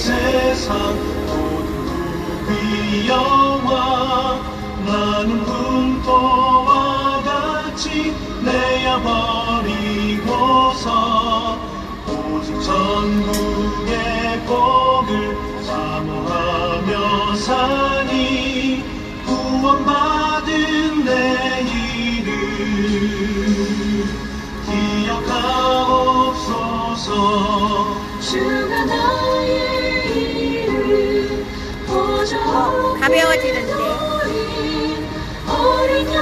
세상 모든 부귀 영화 나는 분포와 같이 내어버리고서 오직 천국의 복을 사모하며 사니 구원받은 내 이름 기억하옵소서. 주가 나의 이름 가벼워지는데. 어린 양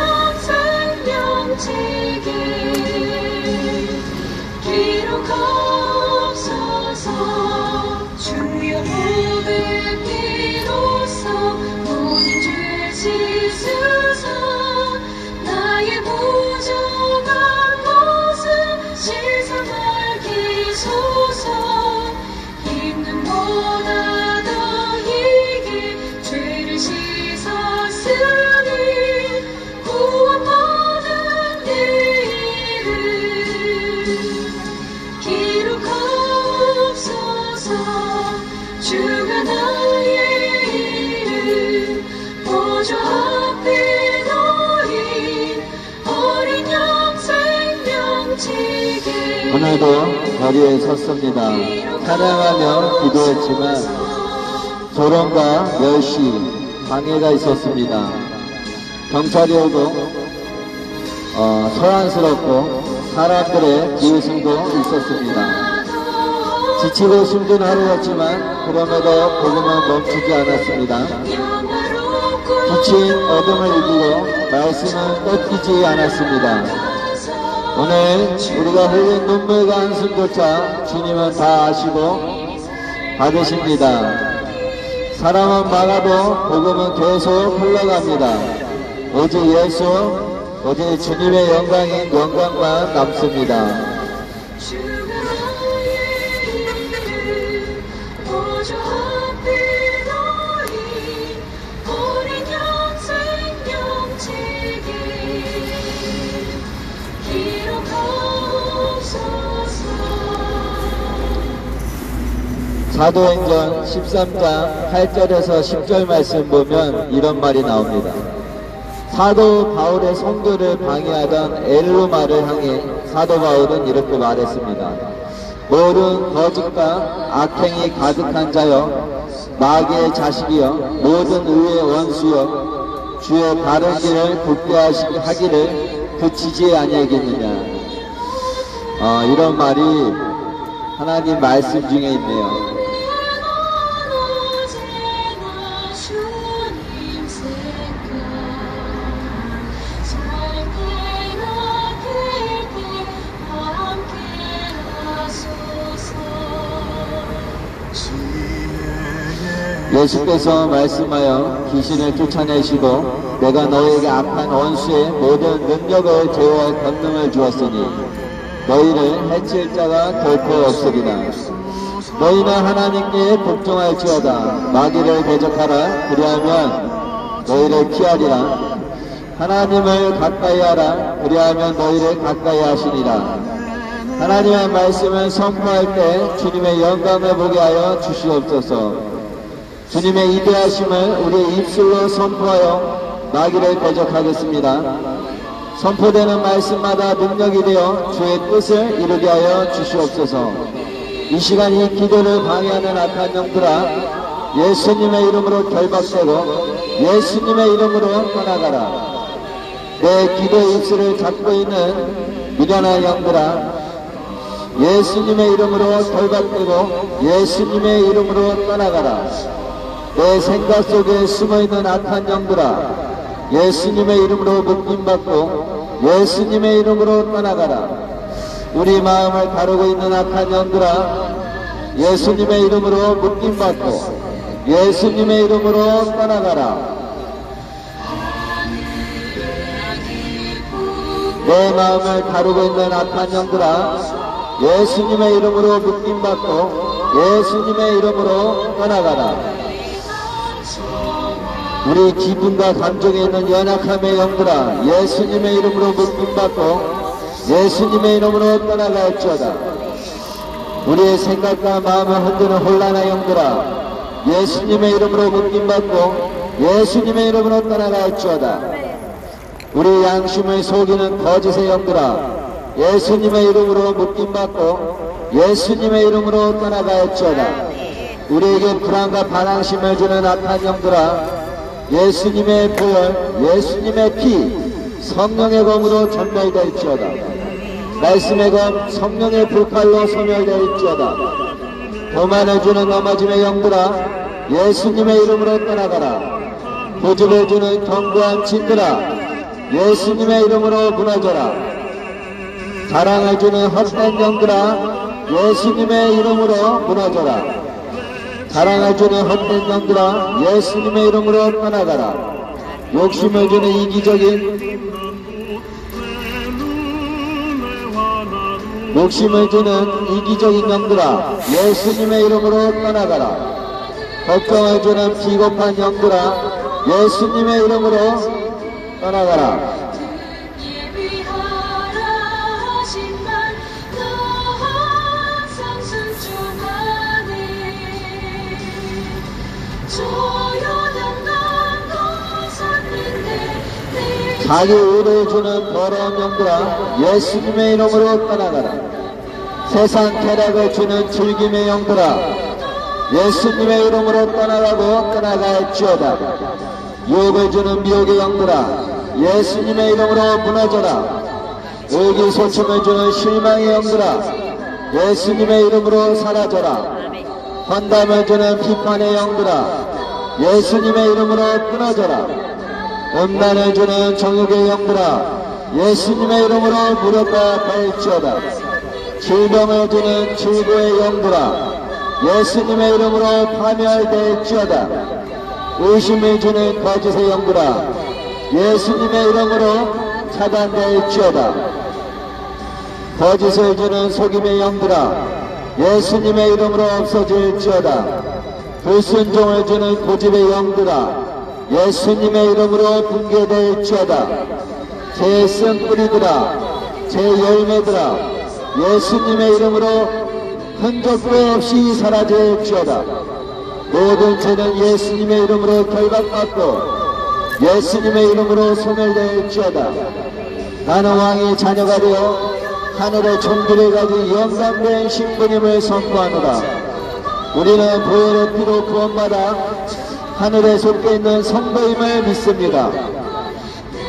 생명책에 기록하옵소서. 주여 보배 피로써 모든 죄 씻으사 나의 부족한 것을 씻어 밝히소서. 있는 보다 더 이게 죄를 씻었으니 구원받은 내 이름 기록하옵소서. 주가 나의 이름 보좌 앞에 놓인 어린 양 생명책에 오늘도 자리에 섰습니다. 찬양하며 기도했지만 조롱과 멸시, 방해가 있었습니다. 경찰이 오고 소란스럽고 사람들의 비웃음도 있었습니다. 지치고 힘든 하루였지만 그럼에도 복음은 멈추지 않았습니다. 빛인 어둠을 이기고 말씀은 꺾이지 않았습니다. 오늘 우리가 흘린 눈물과 한숨조차 주님은 다 아시고 받으십니다. 사람은 막아도 복음은 계속 흘러갑니다. 오직 예수, 오직 주님의 영광인 영광만 남습니다. 주가 나의 이름 보좌 앞에 놓인 어린 양 생명책에 기록하옵소서. 사도행전 13장 8절에서 10절 말씀 보면 이런 말이 나옵니다. 사도 바울의 선교를 방해하던 엘루마를 향해 사도 바울은 이렇게 말했습니다. 모든 거짓과 악행이 가득한 자여, 마귀의 자식이여, 모든 의의 원수여, 주의 바른 길을 굳게 하기를 그치지 아니하겠느냐. 이런 말이 하나님 말씀 중에 있네요. 예수께서 말씀하여 귀신을 쫓아내시고 내가 너에게 악한 원수의 모든 능력을 제어할 권능을 주었으니 너희를 해칠 자가 결코 없으리라. 너희는 하나님께 복종할지어다. 마귀를 대적하라. 그리하면 너희를 피하리라. 하나님을 가까이 하라. 그리하면 너희를 가까이 하시리라. 하나님의 말씀을 선포할 때 주님의 영광을 보게 하여 주시옵소서. 주님의 위대하심을 우리의 입술로 선포하여 마귀를 대적하겠습니다. 선포되는 말씀마다 능력이 되어 주의 뜻을 이루게 하여 주시옵소서. 이 시간 이 기도를 방해하는 악한 영들아, 예수님의 이름으로 결박되고 예수님의 이름으로 떠나가라. 내 기도의 입술을 잡고 있는 미련한 영들아, 예수님의 이름으로 결박되고 예수님의 이름으로 떠나가라. 내 생각 속에 숨어있는 악한 영들아, 예수님의 이름으로 묶임받고 예수님의 이름으로 떠나가라. 우리 마음을 다루고 있는 악한 영들아, 예수님의 이름으로 묶임받고 예수님의 이름으로 떠나가라. 내 마음을 다루고 있는 악한 영들아, 예수님의 이름으로 묶임받고 예수님의 이름으로 떠나가라. 우리 기분과 감정에 있는 연약함의 영들아, 예수님의 이름으로 묶임받고 예수님의 이름으로 떠나갈지어다. 우리의 생각과 마음을 흔드는 혼란의 영들아, 예수님의 이름으로 묶임받고 예수님의 이름으로 떠나갈지어다. 우리 양심을 속이는 거짓의 영들아, 예수님의 이름으로 묶임받고 예수님의 이름으로 떠나갈지어다. 우리에게 불안과 반항심을 주는 악한 영들아, 예수님의 보혈, 예수님의 피, 성령의 검으로 전멸될지어다. 말씀의 검, 성령의 불칼로 소멸될지어다. 교만을 주는 넘어짐의 영들아, 예수님의 이름으로 떠나가라. 고집을 주는 견고한 진들아, 예수님의 이름으로 무너져라. 자랑을 주는 헛된 영들아, 예수님의 이름으로 무너져라. 자랑을 주는 헛된 영들아, 예수님의 이름으로 떠나가라. 욕심을 주는 이기적인 영들아, 예수님의 이름으로 떠나가라. 걱정을 주는 비겁한 영들아, 예수님의 이름으로 떠나가라. 예비하라 하신 날 너 항상 순종하네. 조용한 난 걷었는데 자기 의를 주는 더러운 영들아, 예수님의 이름으로 떠나가라. 세상 쾌락을 주는 즐김의 영들아, 예수님의 이름으로 떠나가고 떠나갈지어다. 유혹을 주는 미혹의 영들아, 예수님의 이름으로 무너져라. 의기소침을 주는 실망의 영들아, 예수님의 이름으로 사라져라. 환담을 주는 비판의 영들아, 예수님의 이름으로 끊어져라. 음란을 주는 정욕의 영들아, 예수님의 이름으로 무력과 갈지어다. 질병을 주는 질고의 영들아, 예수님의 이름으로 파멸될지어다. 의심을 주는 거짓의 영들아, 예수님의 이름으로 차단될지어다. 거짓을 주는 속임의 영들아, 예수님의 이름으로 없어질지어다. 불순종을 주는 고집의 영들아, 예수님의 이름으로 붕괴될지어다. 제 쓴뿌리들아, 제 열매들아, 예수님의 이름으로 흔적도 없이 사라질지어다. 모든 죄는 예수님의 이름으로 결박받고 예수님의 이름으로 소멸될지어다. 나는 왕의 자녀가 되어 하늘의 종기를 가진 영감된 신부님을 선포하노라. 우리는 보혈의 피로 구원받아 하늘에 속해 있는 성도임을 믿습니다.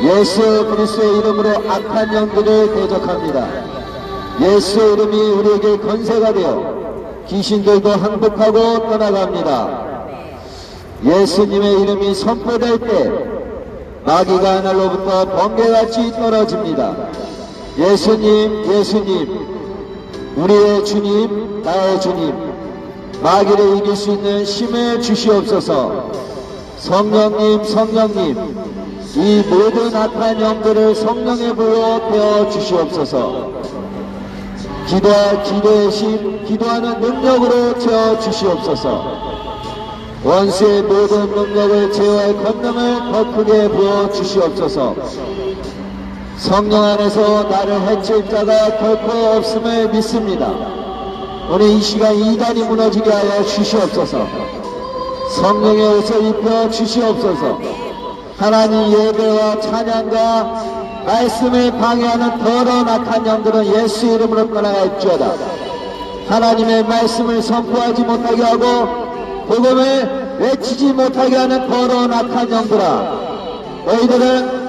예수 그리스도의 이름으로 악한 영들을 대적합니다. 예수의 이름이 우리에게 권세가 되어 귀신들도 항복하고 떠나갑니다. 예수님의 이름이 선포될 때 마귀가 하늘로부터 번개같이 떨어집니다. 예수님, 예수님, 우리의 주님, 나의 주님, 마귀를 이길 수 있는 힘을 주시옵소서. 성령님, 성령님, 이 모든 악한 영들을 성령의 불로 태워 주시옵소서. 기도할 기도의 힘, 기도하는 능력으로 채워 주시옵소서. 원수의 모든 능력을 제어할 권능을 더 크게 부어 주시옵소서. 성령 안에서 나를 해칠 자가 결코 없음을 믿습니다. 오늘 이 시간 이단이 무너지게 하여 주시옵소서. 성령의 옷을 입혀 주시옵소서. 하나님 예배와 찬양과 말씀을 방해하는 더러운 악한 영들은 예수 이름으로 떠나갈지어다. 하나님의 말씀을 선포하지 못하게 하고 복음을 외치지 못하게 하는 더러운 악한 영들아, 너희들은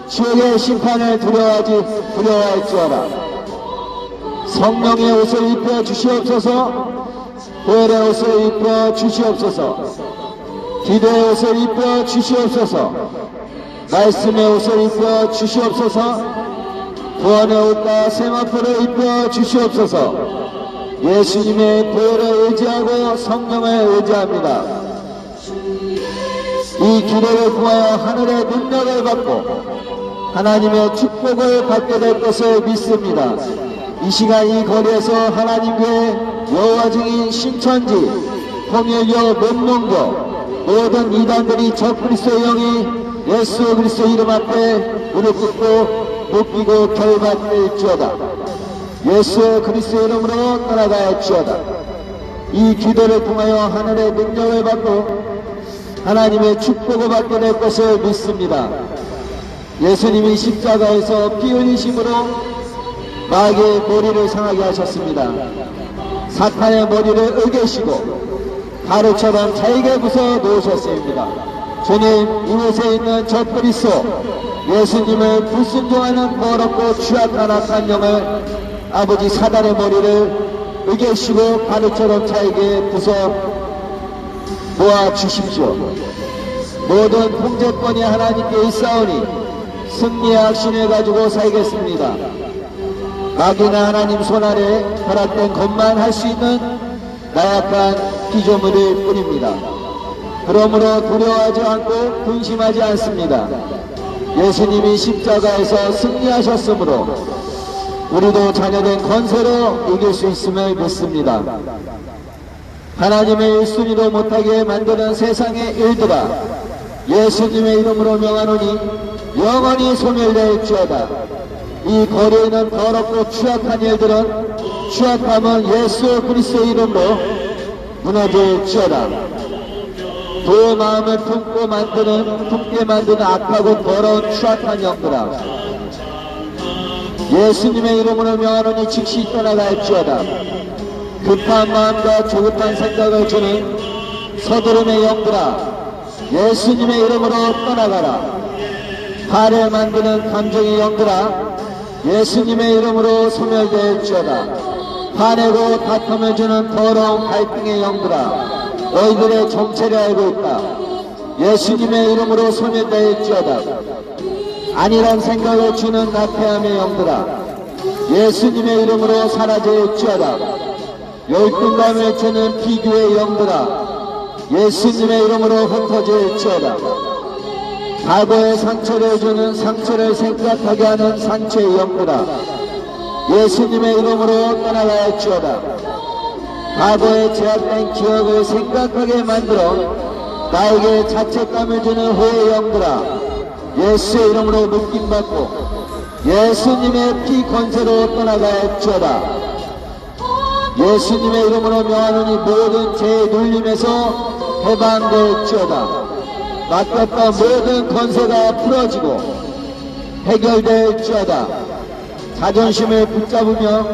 지옥의 심판을 두려워할지어다. 성령의 옷을 입혀 주시옵소서. 보혈의 옷을 입혀 주시옵소서. 기도의 옷을 입혀 주시옵소서. 말씀의 옷을 입혀 주시옵소서. 구원의 옷과 세마포를 입혀 주시옵소서. 예수님의 보혈을 의지하고 성령을 의지합니다. 이 기도를 통하여 하늘의 능력을 받고 하나님의 축복을 받게 될 것을 믿습니다. 이 시간 이 거리에서 하나님께 여호와 증인 신천지 통일교 문문교 모든 이단들이 저 그리스도의 영이 예수 그리스도 이름 앞에 무릎 꿇고 묶이고 결박될지어다. 예수 그리스도의 이름으로 떠나갈지어다. 이 기도를 통하여 하늘의 능력을 받고 하나님의 축복을 받게 될 것을 믿습니다. 예수님이 십자가에서 피 흘리심으로 마귀의 머리를 상하게 하셨습니다. 사탄의 머리를 으개시고 가루처럼 잘게 부숴 놓으셨습니다. 주님, 이곳에 있는 저 그리스도 예수님을 불순종하는 더럽고 취약한 악한 영을 아버지 사단의 머리를 으개시고 가루처럼 잘게 부숴 모아 주십시오. 모든 통제권이 하나님께 있사오니 승리의 확신을 가지고 살겠습니다. 마귀나 하나님 손아래 허락된 것만 할 수 있는 나약한 피조물일 뿐입니다. 그러므로 두려워하지 않고 근심하지 않습니다. 예수님이 십자가에서 승리하셨으므로 우리도 자녀된 권세로 이길 수 있음을 믿습니다. 하나님의 일순위도 못하게 만드는 세상의 일들아, 예수님의 이름으로 명하노니 영원히 소멸될지어다. 이 거리에 있는 더럽고 취약한 일들은 취약함은 예수 그리스도의 이름으로 무너질지어다. 두 마음을 품게 만드는 악하고 더러운 취약한 영들아, 예수님의 이름으로 명하노니 즉시 떠나갈지어다. 급한 마음과 조급한 생각을 주는 서두름의 영들아, 예수님의 이름으로 떠나가라. 화를 만드는 감정의 영들아, 예수님의 이름으로 소멸될지어다. 화내고 다툼을 주는 더러운 갈등의 영들아, 너희들의 정체를 알고 있다. 예수님의 이름으로 소멸될지어다. 아니란 생각을 주는 나태함의 영들아, 예수님의 이름으로 사라질지어다. 열등감을 주는 비교의 영들아, 예수님의 이름으로 흩어질지어다. 과거의 상처를 주는 상처를 생각하게 하는 상처의 영들아, 예수님의 이름으로 떠나갈지어다. 과거의 제약된 기억을 생각하게 만들어 나에게 자책감을 주는 후의 영들아, 예수의 이름으로 묶임받고 예수님의 피 권세로 떠나갈지어다. 예수님의 이름으로 명하노니 모든 죄의 눌림에서 해방될지어다. 맡겼던 모든 권세가 풀어지고 해결될지어다. 자존심을 붙잡으며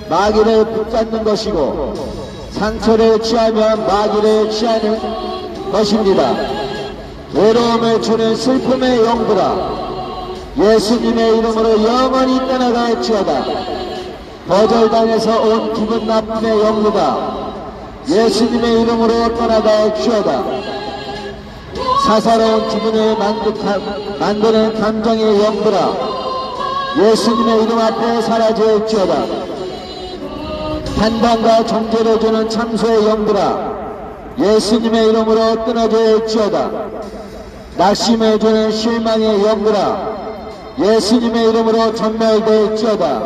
마귀를 붙잡는 것이고 상처를 취하면 마귀를 취하는 것입니다. 외로움을 주는 슬픔의 영들아, 예수님의 이름으로 영원히 떠나갈지어다. 거절당해서 온 기분 나쁨의 영들아, 예수님의 이름으로 떠나갈지어다. 사사로운 기분을 만드는 감정의 영들아, 예수님의 이름 앞에 사라질지어다. 판단과 정죄를 주는 참소의 영들아, 예수님의 이름으로 끊어질지어다. 낙심을 주는 실망의 영들아, 예수님의 이름으로 전멸될지어다.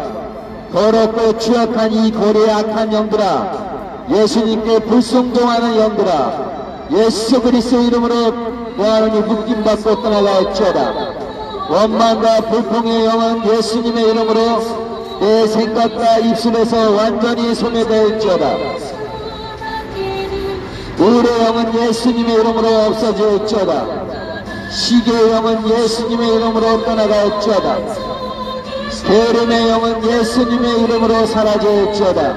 더럽고 취약한 이 고리의 악한 영들아, 예수님께 불순종하는 영들아, 예수 그리스도의 이름으로 명하노니 묶임받고 떠나갈지어다. 원망과 불평의 영은 예수님의 이름으로 내 생각과 입술에서 완전히 소멸될지어다. 우울의 영은 예수님의 이름으로 없어질지어다. 시기의 영은 예수님의 이름으로 떠나갈지어다. 게으름의 영은 예수님의 이름으로 사라질지어다.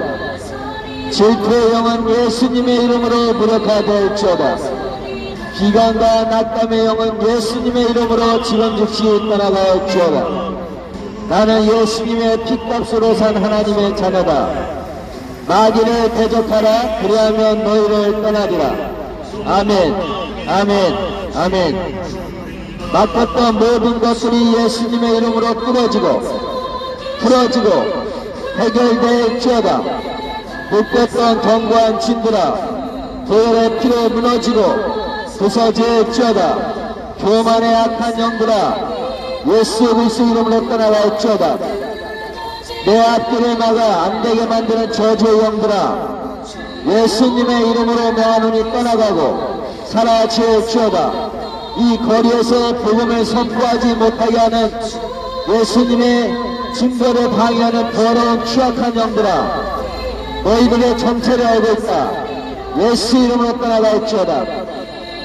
질투의 영은 예수님의 이름으로 무력화될지어다. 비관과 낙담의 영은 예수님의 이름으로 지금 즉시 떠나갈지어다. 나는 예수님의 핏값으로 산 하나님의 자녀다. 마귀를 대적하라. 그리하면 너희를 떠나리라. 아멘, 아멘, 아멘. 맡았던 모든 것들이 예수님의 이름으로 끊어지고 풀어지고 해결될지어다. 묶였던 견고한 진들아, 도열의 피로 무너지고 부서질지어다. 교만의 악한 영들아, 예수 그리스도 이름으로 떠나갈지어다. 내 앞길을 막아 안되게 만드는 저주의 영들아, 예수님의 이름으로 명하노니 떠나가고 사라질지어다. 이 거리에서 복음을 선포하지 못하게 하는 예수님의 증거를 방해하는 더러운 취약한 영들아, 너희들의 정체를 알고 있다. 예수 이름으로 떠나갈지어다.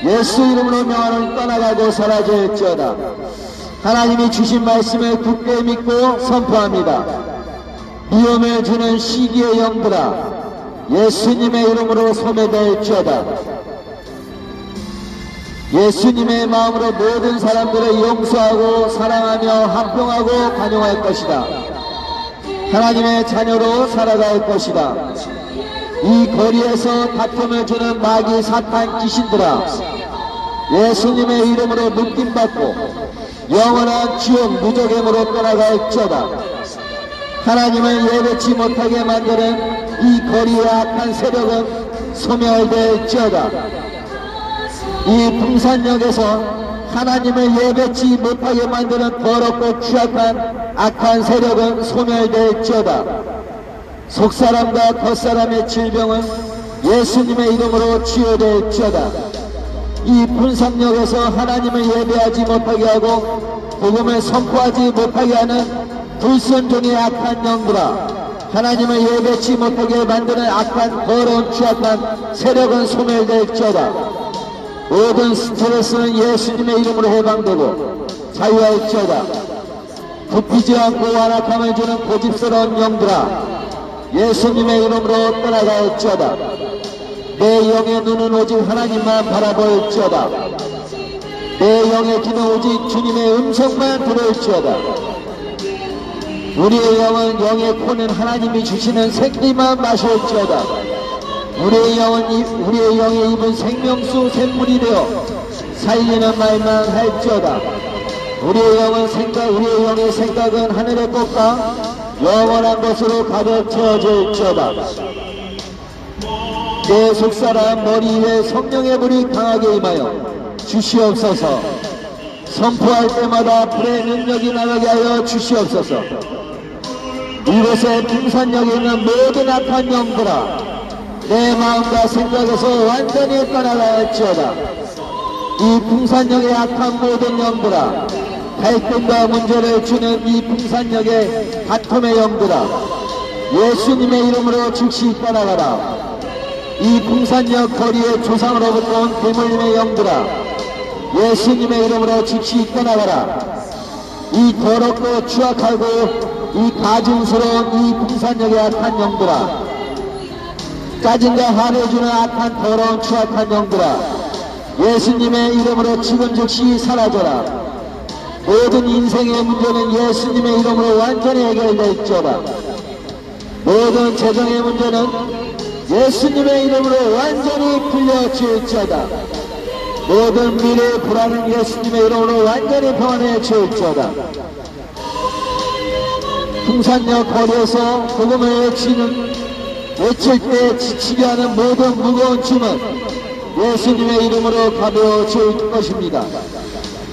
예수 이름으로 명하노니 떠나가고 사라질지어다. 하나님이 주신 말씀을 굳게 믿고 선포합니다. 미움을 주는 시기의 영들아, 예수님의 이름으로 소멸될지어다. 예수님의 마음으로 모든 사람들을 용서하고 사랑하며 합병하고 관용할 것이다. 하나님의 자녀로 살아갈 것이다. 이 거리에서 다툼을 주는 마귀 사탄 귀신들아, 예수님의 이름으로 묶임받고 영원한 지옥 무저갱으로 떠나갈지어다. 하나님을 예배치 못하게 만드는 이 거리의 악한 세력은 소멸될지어다. 이 풍산역에서 하나님을 예배치 못하게 만드는 더럽고 취약한 악한 세력은 소멸될지어다. 속사람과 겉사람의 질병은 예수님의 이름으로 치유될지어다. 이 풍산역에서 하나님을 예배하지 못하게 하고 복음을 선포하지 못하게 하는 불순종의 악한 영들아, 하나님을 예배치 못하게 만드는 악한 더러운 취약한 세력은 소멸될지어다. 모든 스트레스는 예수님의 이름으로 해방되고 자유할지어다. 굽히지 않고 완악함을 주는 고집스러운 영들아, 예수님의 이름으로 떠나갈지어다. 내 영의 눈은 오직 하나님만 바라볼지어다. 내 영의 귀는 오직 주님의 음성만 들을지어다. 우리의 영은 영의 코는 하나님이 주시는 생리만 마실지어다. 우리의 영의 입은 생명수 샘물이 되어 살리는 말만 할지어다. 우리의 영의 생각은 하늘의 꽃과 영원한 것으로 가득 채워질지어다. 내 속사람 머리 위에 성령의 불이 강하게 임하여 주시옵소서. 선포할 때마다 불의 능력이 나가게 하여 주시옵소서. 이곳에 풍산역에 있는 모든 악한 영들아, 내 마음과 생각에서 완전히 떠나갈지어다. 이 풍산역의 악한 모든 영들아, 갈등과 문제를 주는 이 풍산역의 다툼의 영들아, 예수님의 이름으로 즉시 떠나가라. 이 풍산역 거리의 조상으로부터 온 괴물림의 영들아, 예수님의 이름으로 즉시 떠나가라. 이 더럽고 추악하고 이 가증스러운 이 풍산역의 악한 영들아, 짜증과 화를 주는 악한 더러운 추악한 영들아, 예수님의 이름으로 지금 즉시 사라져라. 모든 인생의 문제는 예수님의 이름으로 완전히 해결될지어다. 모든 재정의 문제는 예수님의 이름으로 완전히 풀려질지어다. 모든 미래의 불안은 예수님의 이름으로 완전히 평안해질지어다. 풍산역 거리에서 복음을 외칠 때 지치게 하는 모든 무거운 짐은 예수님의 이름으로 가벼워질 것입니다.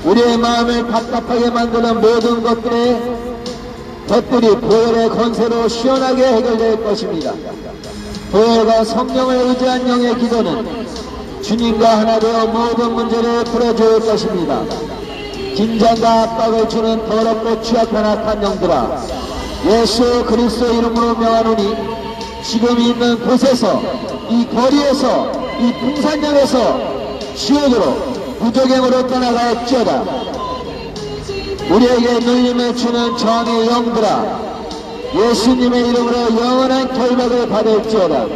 우리의 마음을 답답하게 만드는 모든 것들이 보혈의 권세로 시원하게 해결될 것입니다. 보혈과 성령을 의지한 영의 기도는 주님과 하나 되어 모든 문제를 풀어줄 것입니다. 긴장과 압박을 주는 더럽고 취약한 악한 영들아, 예수 그리스도 이름으로 명하노니 지금 있는 곳에서, 이 거리에서, 이 풍산역에서 지옥으로 무저갱으로 떠나갈지어다. 우리에게 눌림을 주는 정의 영들아, 예수님의 이름으로 영원한 결박을 받을지어다.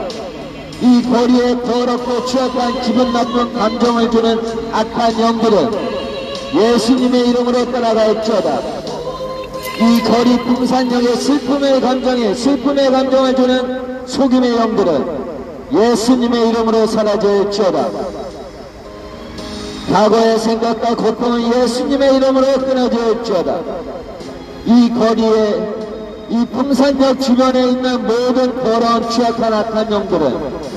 이 거리에 더럽고 취약한 기분 나쁜 감정을 주는 악한 영들은 예수님의 이름으로 떠나갈지어다. 이 거리 풍산역의 슬픔의 감정을 주는 속임의 영들은 예수님의 이름으로 사라질지어다. 과거의 생각과 고통은 예수님의 이름으로 끊어질지어다. 이 거리에, 이 풍산역 주변에 있는 모든 더러운 취약한 악한 영들은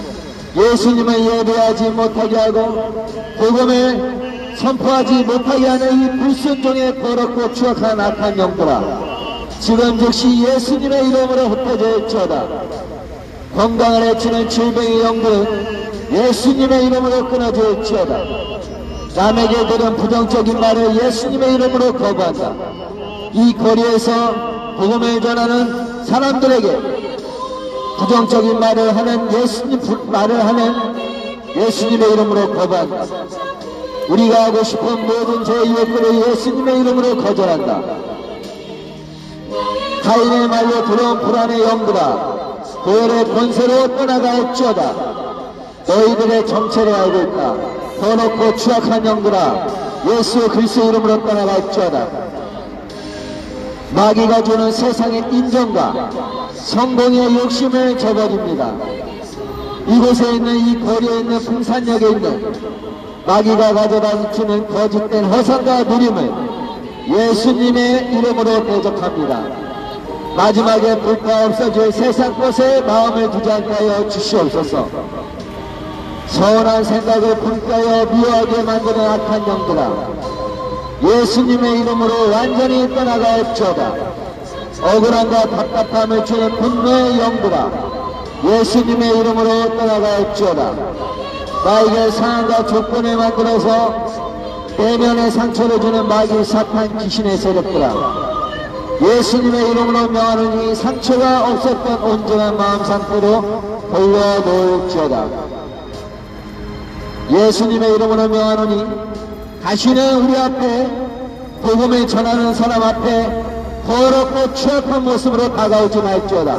예수님을 예배하지 못하게 하고 복음을 선포하지 못하게 하는 이 불순종의 더럽고 취약한 악한 영들아, 지금 즉시 예수님의 이름으로 흩어질지어다. 건강을 해치는 질병의 영들은 예수님의 이름으로 끊어질지어다. 남에게 들은 부정적인 말을 예수님의 이름으로 거부한다. 이 거리에서 복음을 전하는 사람들에게 부정적인 말을 하는 예수님의 이름으로 거부한다. 우리가 하고 싶은 모든 제 욕구를 예수님의 이름으로 거절한다. 가인의 말로 들어온 불안의 영들아, 고열의 권세로 떠나가옵지어다. 너희들의 정체를 알고 있다. 더럽고 추악한 영들아, 예수 그리스도 이름으로 떠나갈지어다. 마귀가 주는 세상의 인정과 성공의 욕심을 저버립니다. 이곳에 있는 이 거리에 있는 풍산역에 있는 마귀가 가져다 주는 거짓된 허상과 누림을 예수님의 이름으로 대적합니다. 마지막에 불타 없어질 세상 것에 마음을 두지 않게 하여 주시옵소서. 선한 생각을 불타여 미워하게 만드는 악한 영들아, 예수님의 이름으로 완전히 떠나가옵지어다. 억울함과 답답함을 주는 분노의 영들아, 예수님의 이름으로 떠나가옵지어다. 나에게 상황과 조건을 만들어서 내면의 상처를 주는 마귀 사탄 귀신의 세력들아, 예수님의 이름으로 명하노니 상처가 없었던 온전한 마음 상태로 돌려놓을지어다. 예수님의 이름으로 명하노니 다시는 우리 앞에 복음을 전하는 사람 앞에 더럽고 추악한 모습으로 다가오지 말지어다.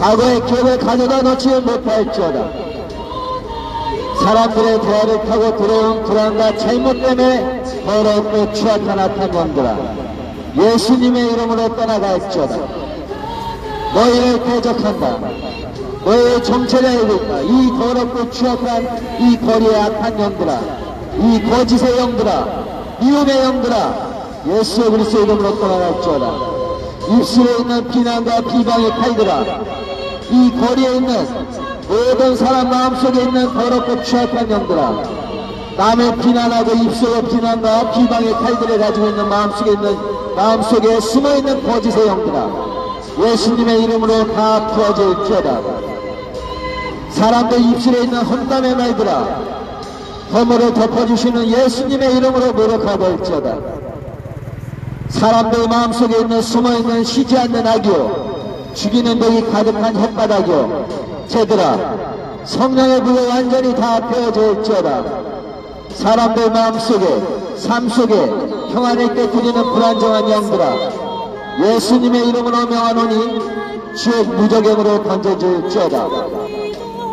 과거의 기억을 가져다 놓지 못할지어다. 사람들의 대화를 타고 들어온 불안과 잘못 때문에 더럽고 추악한 악한 영들아, 예수님의 이름으로 떠나갈지어다. 너희를 대적한다. 너희의 정체를 알고 있다. 이 더럽고 추악한 이 거리의 악한 영들아, 이 거짓의 영들아, 미움의 영들아, 예수 그리스도 이름으로 떠나갈지어다. 입술에 있는 비난과 비방의 칼들아, 이 거리에 있는 모든 사람 마음속에 있는 더럽고 추악한 영들아, 남을 비난하고 입술로 비난과 비방의 칼들을 가지고 있는 마음속에 숨어있는 거짓의 영들아, 예수님의 이름으로 다 부어질지어다. 사람들 입술에 있는 험담의 말들아, 허물을 덮어주시는 예수님의 이름으로 노력하볼지어다. 사람들 마음속에 있는 숨어있는 쉬지 않는 악이요, 죽이는 독이 가득한 혓바닥이요, 쟤들아, 성령의 불로 완전히 다 태워질지어다. 사람들 마음속에, 삶 속에 평안을 깨뜨리는 불안정한 영들아, 예수님의 이름으로 명하노니 지옥 무저갱으로 던져질지어다.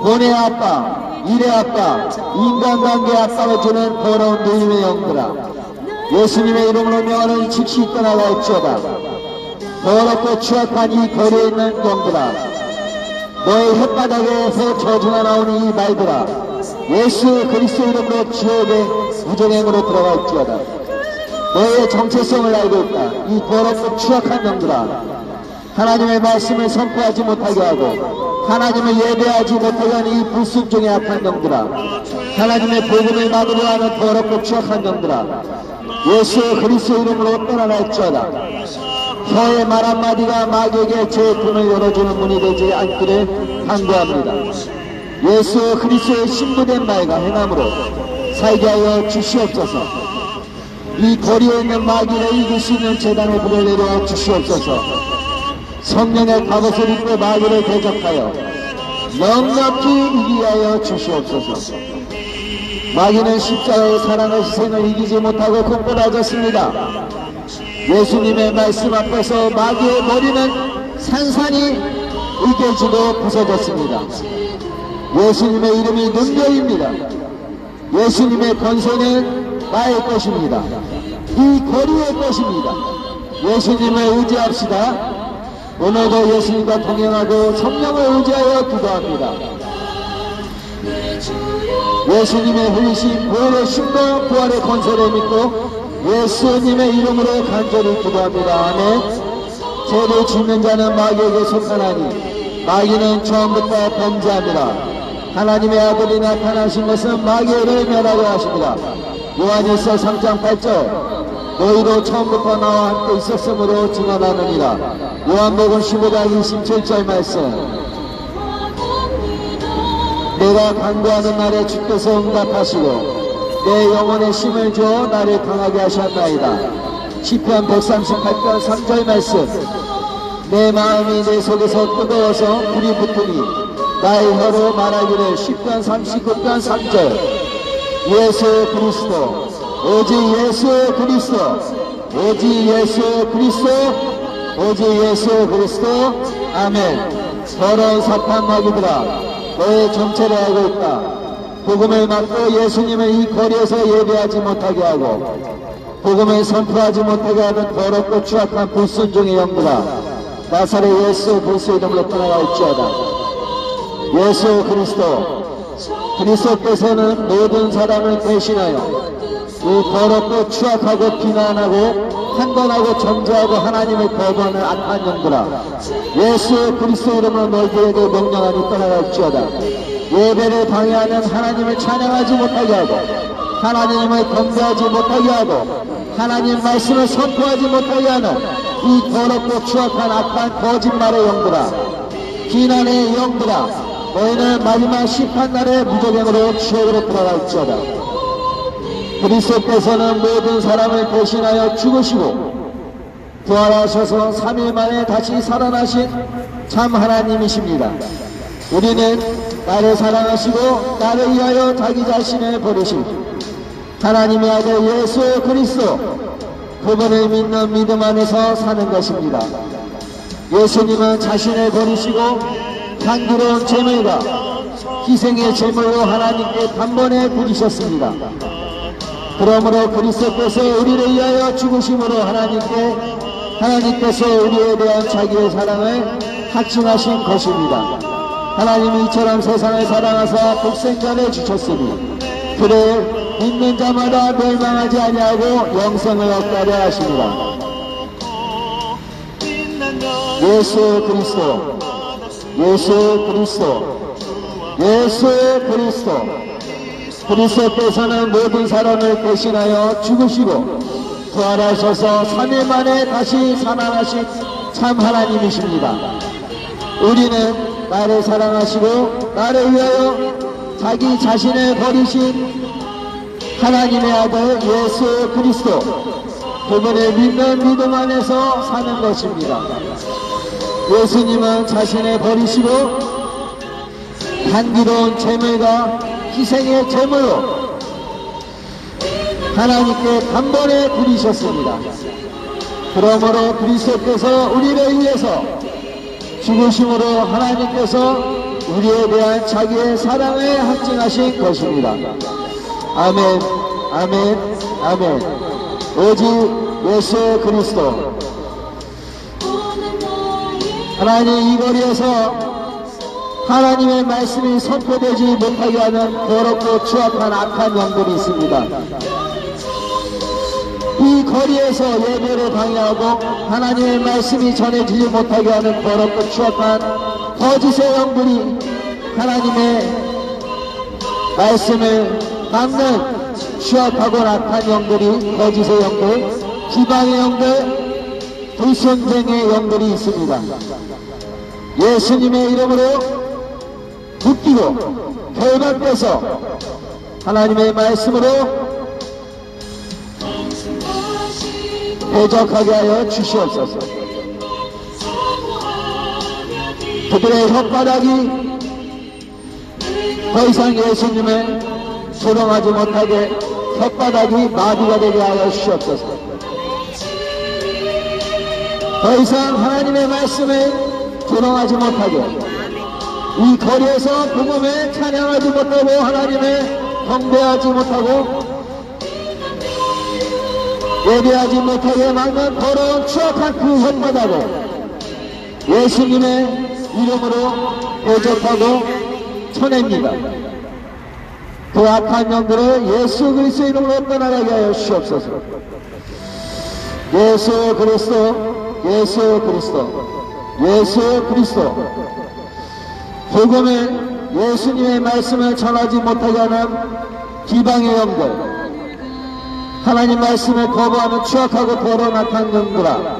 돈의 아빠, 일의 아빠, 인간관계의 아빠가 주는 더러운 누임의 영들아, 예수님의 이름으로 명하노니 즉시 떠나갈지어다. 더럽고 추악한 이 거리에 있는 영들아, 너의 혓바닥에서 저주가 나오는 이 말들아, 예수 그리스도 이름으로 지옥의 무저갱으로 들어갈지어다. 너의 정체성을 알고 있다. 이 더럽고 추악한 영들아, 하나님의 말씀을 선포하지 못하게 하고 하나님을 예배하지 못하게 하는 이 불순종의 악한 영들아, 하나님의 복음을 막으려 하는 더럽고 추악한 영들아, 예수 그리스도 이름으로 떠나갈지어다. 혀의 말 한마디가 마귀에게 제 문을 열어주는 문이 되지 않기를 간구합니다. 예수 그리스도의 신부된 말과 행함으로 살게 하여 주시옵소서. 이 거리에 있는 마귀를 이길 수 있는 재단의 불을 내려 주시옵소서. 성령의 갑옷을 입고 마귀를 대적하여 넉넉히 이기게 하여 주시옵소서. 마귀는 십자가의 사랑의 희생을 이기지 못하고 굳건해졌습니다. 예수님의 말씀 앞에서 마귀의 머리는 산산이 으깨지고 부서졌습니다. 예수님의 이름이 능력입니다. 예수님의 권세는 나의 것입니다. 이 거리의 것입니다. 예수님을 의지합시다. 오늘도 예수님과 동행하고 성령을 의지하여 기도합니다. 예수님의 흘리신 보혈의 신과 부활의 권세를 믿고 예수님의 이름으로 간절히 기도합니다. 아멘. 죄를 짓는 자는 마귀에게 속하나니 마귀는 처음부터 범죄합니다. 하나님의 아들이 나타나신 것은 마귀를 멸하려 하십니다. 요한일서 3장 8절, 너희도 처음부터 나와 함께 있었으므로 증언하느니라. 요한복음 15장 27절 말씀, 내가 간구하는 날에 주께서 응답하시고 내 영혼에 힘을 주어 나를 강하게 하셨나이다. 시편 138편 3절 말씀, 내 마음이 내 속에서 뜨거워서 불이 붙으니 나의 혀로 말하기를 10편 39편 3절 예수 그리스도 오직 예수 그리스도 오직 예수 그리스도 오직 예수 그리스도 아멘. 더러운 사탄 마귀들아 너의 정체를 알고 있다. 복음을 맡고 예수님을 이 거리에서 예배하지 못하게 하고 복음을 선포하지 못하게 하는 더럽고 추악한 불순종의 영들아 나사렛 예수 그리스도 이름으로 떠나갈지어다. 예수 그리스도께서는 모든 사람을 대신하여 이 더럽고 추악하고 비난하고 판단하고 정죄하고 하나님을 거부하는 악한 영들아 예수 그리스도 이름으로 너희들에게 명령하니 떠나갈지어다. 예배를 방해하는 하나님을 찬양하지 못하게 하고 하나님을 경배하지 못하게 하고 하나님 말씀을 선포하지 못하게 하는 이 더럽고 추악한 악한 거짓말의 영들아 비난의 영들아 너희는 마지막 심판날의 무저갱으로 지옥으로 들어갈지어다. 그리스도께서는 모든 사람을 대신하여 죽으시고 부활하셔서 3일 만에 다시 살아나신 참 하나님이십니다. 우리는 나를 사랑하시고 나를 위하여 자기 자신을 버리신 하나님의 아들 예수 그리스도 그분을 믿는 믿음 안에서 사는 것입니다. 예수님은 자신을 버리시고 향기로운 제물과 희생의 제물로 하나님께 단번에 드리셨습니다. 그러므로 그리스도께서 우리를 위하여 죽으심으로 하나님께서 우리에 대한 자기의 사랑을 확증하신 것입니다. 하나님이 이처럼 세상을 사랑하사 독생자를 주셨으니 그를 믿는 자마다 멸망하지 아니하고 영생을 얻게 하려 하십니다. 예수 그리스도 그리스도께서는 모든 사람을 대신하여 죽으시고 부활하셔서 3일 만에 다시 살아나신 참 하나님이십니다. 우리는 나를 사랑하시고 나를 위하여 자기 자신을 버리신 하나님의 아들 예수 그리스도 그분을 믿는 믿음 안에서 사는 것입니다. 예수님은 자신을 버리시고 향기로운 제물과 희생의 제물로 하나님께 단번에 드리셨습니다. 그러므로 그리스도께서 우리를 위해서 죽으심으로 하나님께서 우리에 대한 자기의 사랑을 확증하신 것입니다. 아멘, 아멘, 아멘. 오직 예수 그리스도. 하나님 이 거리에서 하나님의 말씀이 선포되지 못하게 하는 더럽고 추악한 악한 영들이 있습니다. 이 거리에서 예배를 방해하고 하나님의 말씀이 전해지지 못하게 하는 더럽고 추악한 거짓의 영들이 하나님의 말씀을 막는 추악하고 악한 영들이 거짓의 영들, 비방의 영들, 불순쟁의 영들이 있습니다. 예수님의 이름으로 묶이고 결박돼서 하나님의 말씀으로 대적하게 하여 주시옵소서. 그들의 혓바닥이 더 이상 예수님을 조롱하지 못하게 혓바닥이 마비가 되게 하여 주시옵소서. 더 이상 하나님의 말씀을 조롱하지 못하게 이 거리에서 복음을 찬양하지 못하고 하나님을 경배하지 못하고 예배하지 못하게 막는 더러운 추악한 그 혓바닥을 예수님의 이름으로 대적하고 쳐냅니다. 그 악한 영들을 예수 그리스도 이름으로 떠나가게 하여 주시옵소서. 예수 그리스도, 예수 그리스도, 예수 그리스도. 복음을 예수님의 말씀을 전하지 못하게 하는 비방의 영들, 하나님 말씀을 거부하는 추악하고 더러운 악한 영들아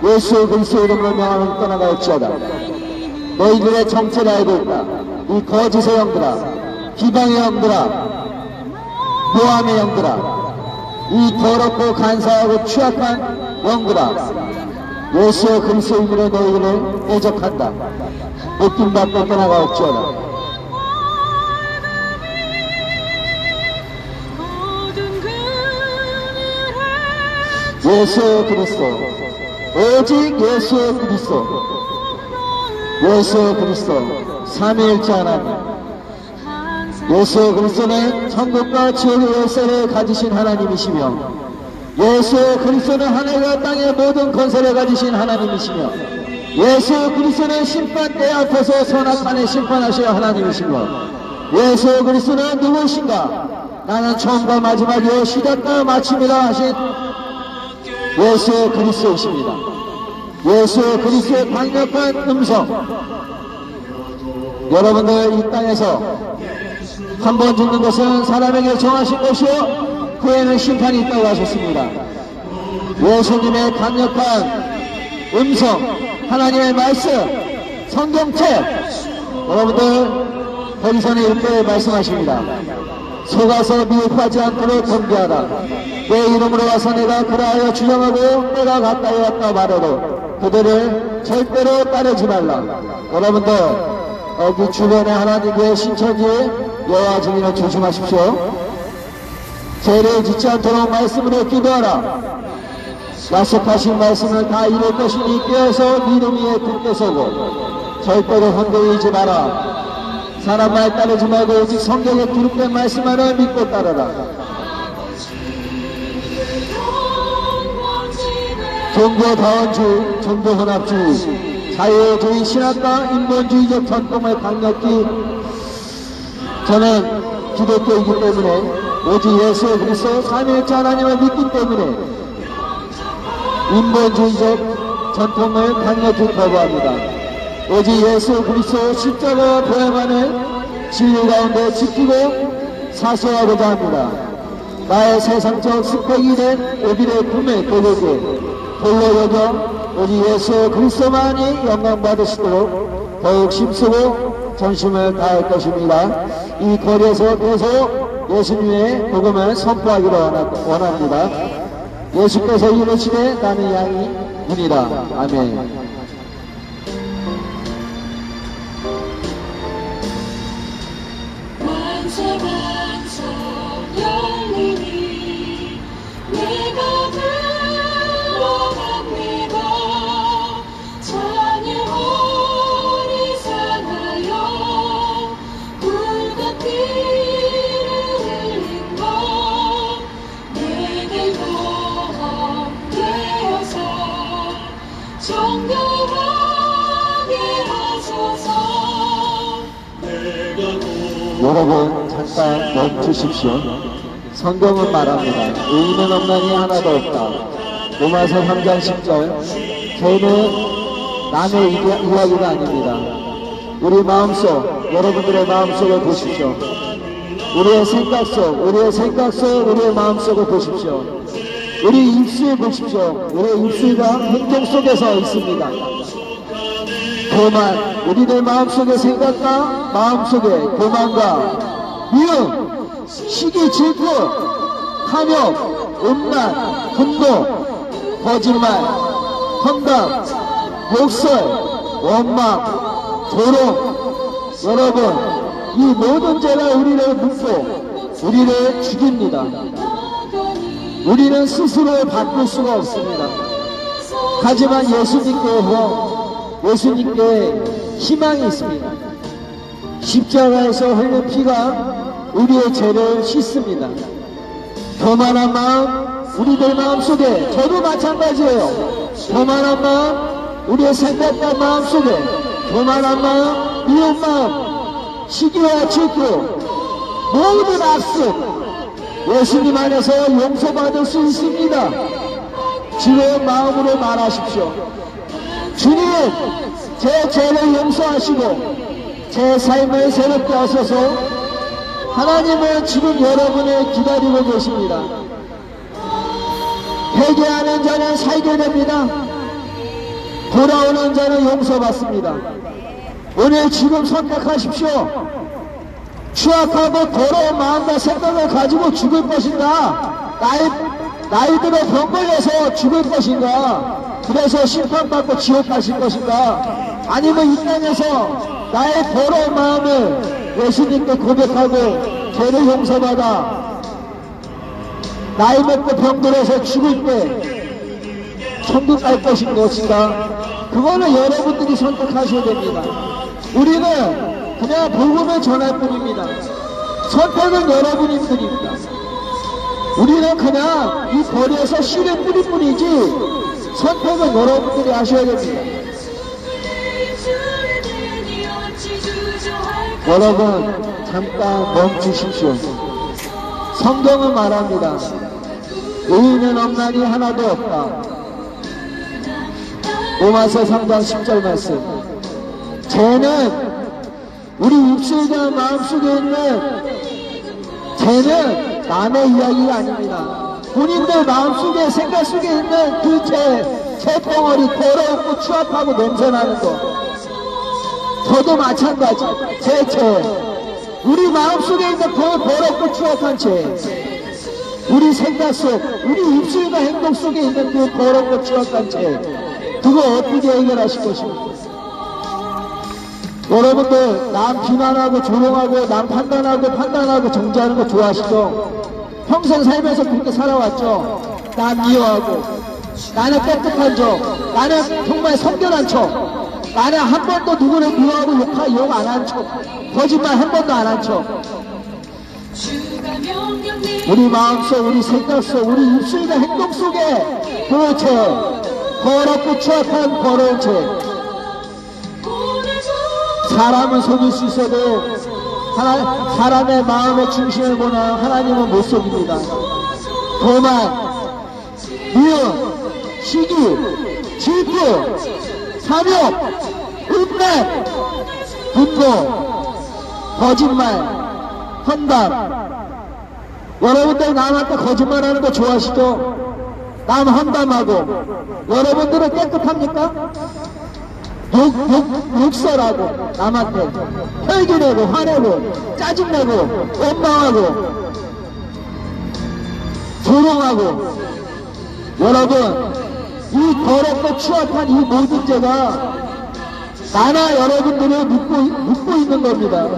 예수 그리스도 이름으로 명하면 떠나갈지어다. 너희들의 정체를 알고 있다. 이 거짓의 영들아, 비방의 영들아, 모함의 영들아, 이 더럽고 간사하고 추악한 영들아 예수 그리스도의 이름으로 너희를 대적한다. 묶임 받고 떠나가 없지어다. 모든 그늘에 예수 그리스도, 오직 예수 그리스도, 예수 그리스도, 삼위일체 하나님. 항상 예수 그리스도는 천국과 지옥의 열쇠를 가지신 하나님이시며, 예수 그리스도는 하늘과 땅의 모든 권세를 가지신 하나님이시며, 예수 그리스도는 심판대 앞에서 선악간에 심판하실 하나님이시며, 예수 그리스도는 누구신가? 나는 처음과 마지막이요 시작과 마침이라 하신 예수 그리스도이십니다. 예수 그리스도의 강력한 음성. 여러분들 이 땅에서 한 번 죽는 것은 사람에게 정하신 것이요 후에는 심판이 있다고 하셨습니다. 예수님의 강력한 음성, 하나님의 말씀, 성경책, 여러분들 거기서는 이렇게 말씀하십니다. 속아서 미혹하지 않도록 경계하라. 내 이름으로 와서 내가 그러하여 주장하고 내가 가까이 왔다 말해도 그들을 절대로 따르지 말라. 여러분들 여기 주변에 하나님의 신천지 여호와 증인을 조심하십시오. 죄를 짓지 않도록 말씀으로 기도하라. 약속하신 말씀을 다 이룰 것이니 깨어서 믿음 위에 굳게 서고 절대로 흔들리지 마라. 사람 말 따르지 말고 오직 성경에 기록된 말씀만을 믿고 따르라. 종교다원주의, 종교혼합주의, 자유주의 신학과 인본주의적 전통을 강력히 저는 기독교이기 때문에 오직 예수 그리스도 삼위일체 하나님을 믿기 때문에 인본주의적 전통을 강력히 거부합니다. 오직 예수 그리스도 십자가와 부활만을 진리 가운데 지키고 사수하고자 합니다. 나의 세상적 스펙이 된 오빌의 꿈을 도둑에 돌로 여겨 오직 예수 그리스도만이 영광 받으시도록 더욱 힘쓰고 전심을 다할 것입니다. 이 거리에서 계속 예수님의 복음을 선포하기를 원합니다. 예수께서 이르시되 나는 양이 문이라. 아멘. 만사만사 영원히 내가 들어갑니다. 자녀 어리사나여 붉은 피를 흘린 것 내게 거함되어서 정결하게 하소서. 여러분 잠깐 멈추십시오. 성경은 말합니다. 의인은 없나니 하나도 없다. 로마서 3장 10절. 죄는 남의 이야기가 아닙니다. 우리 마음속, 여러분들의 마음속을 보십시오. 우리의 생각 속, 우리의 마음속을 보십시오. 우리 입술 보십시오. 우리의 입술과 행동 속에서 있습니다. 교만, 우리들 마음속의 생각과 마음속의 교만과 미움, 시기, 질투, 탐욕, 음란, 분노, 거짓말, 험담, 욕설, 원망, 조롱. 여러분, 이 모든 죄가 우리를 묶고 우리를 죽입니다. 우리는 스스로 바꿀 수가 없습니다. 하지만 예수님께 희망이 있습니다. 십자가에서 흘린 피가 우리의 죄를 씻습니다. 교만한 마음, 우리들 마음속에, 저도 마찬가지예요. 교만한 마음, 우리의 생각과 마음속에 교만한 마음, 미운 마음, 시기와 질투, 모든 악습 예수님 안에서 용서받을 수 있습니다. 지금 마음으로 말하십시오. 주님, 제 죄를 용서하시고 제 삶을 새롭게 하소서. 하나님은 지금 여러분을 기다리고 계십니다. 회개하는 자는 살게 됩니다. 돌아오는 자는 용서받습니다. 오늘 지금 선택하십시오. 추악하고 더러운 마음과 생각을 가지고 죽을 것인가? 나이 들어 병 걸려서 죽을 것인가? 그래서 심판받고 지옥 가실 것인가? 아니면 이 땅에서 나의 더러운 마음을 예수님께 고백하고 죄를 용서받아 나이 먹고 병들어서 죽을 때 천국 갈 것인가? 그거는 여러분들이 선택하셔야 됩니다. 우리는 그냥 복음을 전할 뿐입니다. 선택은 여러분들입니다. 우리는 그냥 이 거리에서 씨를 뿌릴 뿐이지 선택은 여러분들이 하셔야 됩니다. 여러분 잠깐 멈추십시오. 성경은 말합니다. 의인은 없나니 하나도 없다. 로마서 3장 10절 말씀. 죄는 우리 입술과 마음속에 있는 죄는 남의 이야기가 아닙니다. 본인들 마음속에 생각 속에 있는 그 죄 덩어리 더럽고 추악하고 냄새나는 거. 저도 마찬가지. 제 죄. 우리 마음속에 있는 그 더럽고 추악한 죄. 우리 생각 속, 우리 입술과 행동 속에 있는 그 더럽고 추악한 죄. 그거 어떻게 해결하실 것입니까? 여러분들 남 비난하고 조롱하고 남 판단하고 정죄하는 거 좋아하시죠? 평생 살면서 그렇게 살아왔죠? 남 미워하고 나는 깨끗한 척, 나는 정말 성결한 척, 나는 한 번도 누구를 미워하고 욕 안 한 척, 거짓말 한 번도 안 한 척. 우리 마음속, 우리 생각 속, 우리 입술과 행동 속에 그 죄, 더럽고 추악한 더러운 죄. 사람은 속일 수 있어도 사람의 마음의 중심을 보는 하나님은 못 속입니다. 교만, 미움, 시기, 질투, 탐욕, 음란, 분노, 거짓말, 험담. 여러분들 남한테 거짓말하는 거 좋아하시죠? 남 험담하고. 여러분들은 깨끗합니까? 욕설하고 남한테 혈기내고 화내고 짜증내고 원망하고 조롱하고. 여러분 이 더럽고 추악한 이 모든 죄가 나나 여러분들을 묶고 있는 겁니다.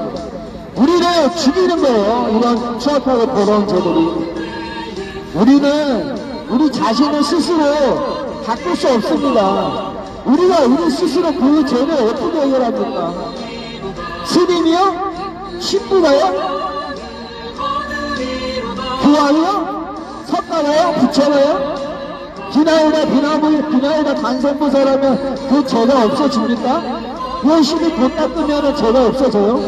우리를 죽이는 거예요. 이런 추악하고 더러운 죄들이. 우리는 우리 자신을 스스로 바꿀 수 없습니다. 우리가 우리 스스로 그 죄를 어떻게 해결합니까? 스님이요? 신부가요? 교황이요? 석가가요? 부처가요? 비나이다 간선부사라면 그 죄가 없어집니까? 열심히 돈 닦으면 죄가 없어져요?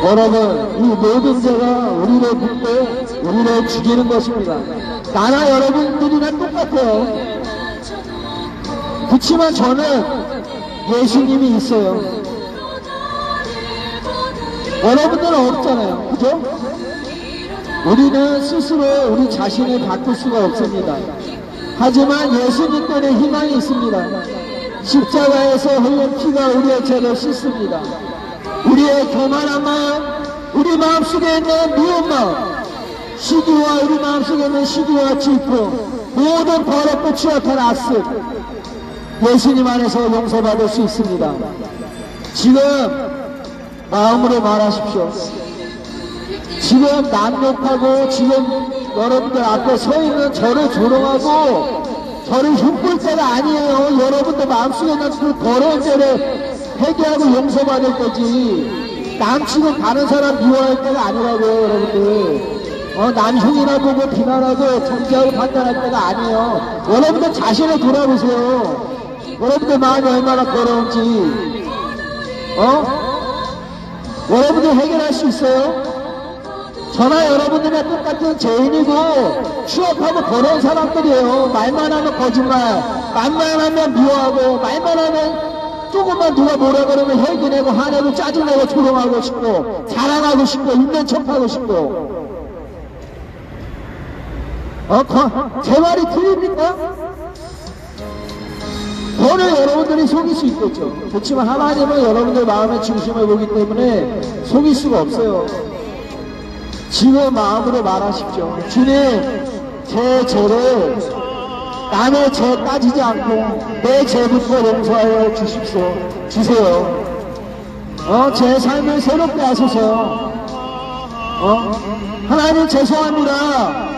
여러분 이 모든 죄가 우리를 묶고 우리를 죽이는 것입니다. 나나 여러분들이랑 똑같아요. 그렇지만 저는 예수님이 있어요. 여러분들은 없잖아요. 그죠? 우리는 스스로 우리 자신을 바꿀 수가 없습니다. 하지만 예수님께는 희망이 있습니다. 십자가에서 흘린 피가 우리의 죄를 씻습니다. 우리의 교만한 마음, 우리 마음속에 있는 미운 마음, 시기와 우리 마음속에 있는 시기와 질투, 모든 더럽고 추악한 악습, 예수님 안에서 용서받을 수 있습니다. 지금 마음으로 말하십시오. 지금 남 욕하고 지금 여러분들 앞에 서 있는 저를 조롱하고 저를 흉볼 때가 아니에요. 여러분들 마음속에 있는 그 더러운 죄를 회개하고 용서받을 때지 남 치고 가는 사람 미워할 때가 아니라고요. 여러분들 남 흉이나 보고 비난하고 정죄하고 판단할 때가 아니에요. 여러분들 자신을 돌아보세요. 여러분들 마음이 얼마나 더러운지 여러분들 해결할 수 있어요? 저나 여러분들이랑 똑같은 죄인이고 추악하고 더러운 사람들이에요. 말만 하면 거짓말, 말만 하면 미워하고, 말만 하면 조금만 누가 뭐라 그러면 혈기내고 화내고 짜증내고 조롱하고 싶고 자랑하고 싶고 있는 척하고 싶고. 제 말이 틀립니까? 저는 여러분들이 속일 수 있겠죠. 그렇지만 하나님은 여러분들 마음의 중심을 보기 때문에 속일 수가 없어요. 지금 마음으로 말하십시오. 주님, 제 죄를 남의 죄 따지지 않고 내 죄부터 용서하여 주세요. 제 삶을 새롭게 하소서. 하나님 죄송합니다.